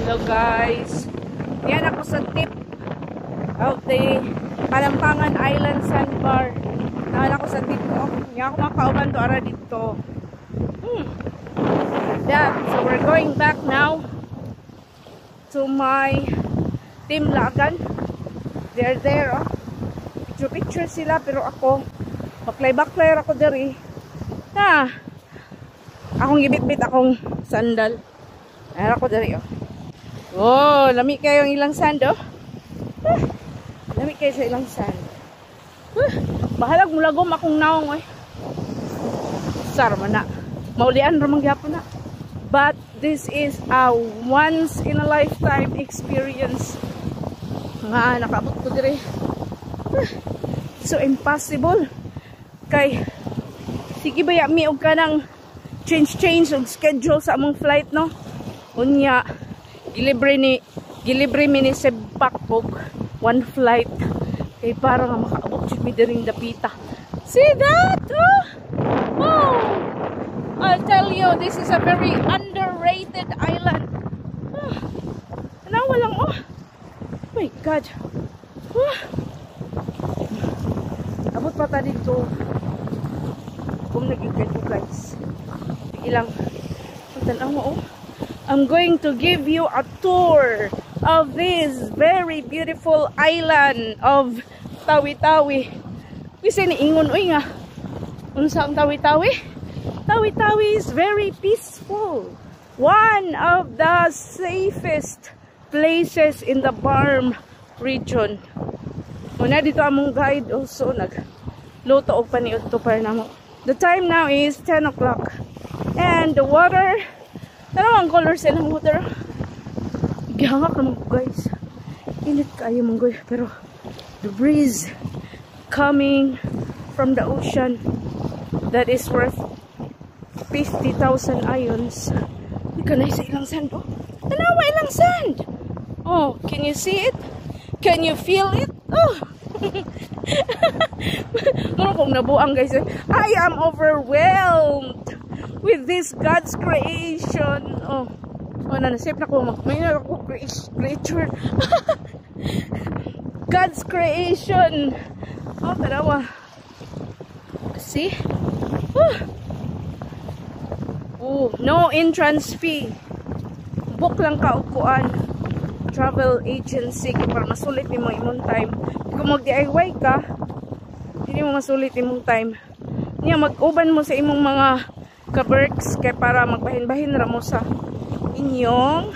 Hello guys, yan ako sa tip of the Palampangan Island Sandbar. Naan ako sa tip ko. Yan ako makauban to ara dito. Yeah, so we're going back now to my team Lagan. They're there, oh. Picture sila, pero ako baklay ako diri. Akong gibit-bit akong sandal. Ayan ako diri, oh. Oh, lami kayo ang ilang sand, oh. Lami kayo sa ilang sand. Bahalag mulagom akong naong, eh. Sar man na. Maulian ramang gyapon na. But this is a once in a lifetime experience. Nga nakaabot ko diri. So impossible. Kay sige ba mi og kanang change og schedule sa among flight, no? Unya gilibre mi ni Sebakpog one flight kay para nga makaabot jud mi diring dapita. See that? Oh, I'll tell you, this is a very underrated island. Tanawa lang, oh. Oh my God. Abot pa ta dito. Kung nag-igad ko, guys. Ilang tanaw mo, oh. I'm going to give you a tour of this very beautiful island of Tawi-Tawi. Kasi niingon, uy nga. Unsa ang Tawi-Tawi? Tawi-Tawi is very peaceful. One of the safest places in the Barm region. Muna dito among guide also nagluto og paniud to para namo. The time now is 10 o'clock. And the water, ano ang color sa ng water? Gihangak naman ko, guys. Init kayo manggoy. Pero the breeze coming from the ocean that is worth 50,000 ions. Ika na sa ilang sand, oh. Tanawa ilang sand. Oh, can you see it? Can you feel it? Oh. Muro kong nabuang, guys. I am overwhelmed with this God's creation. Oh, nasip na ko. May na ako creature. God's creation. Oh, tanawa. See? Oh, no entrance fee. Book lang ka upuan. Travel agency para masulit ni mo imong time. Kung mag-DIY ka, hindi mo masulit imong time. Niya mag-uban mo sa imong mga ka-works kay para magbahin-bahin ra mo sa inyong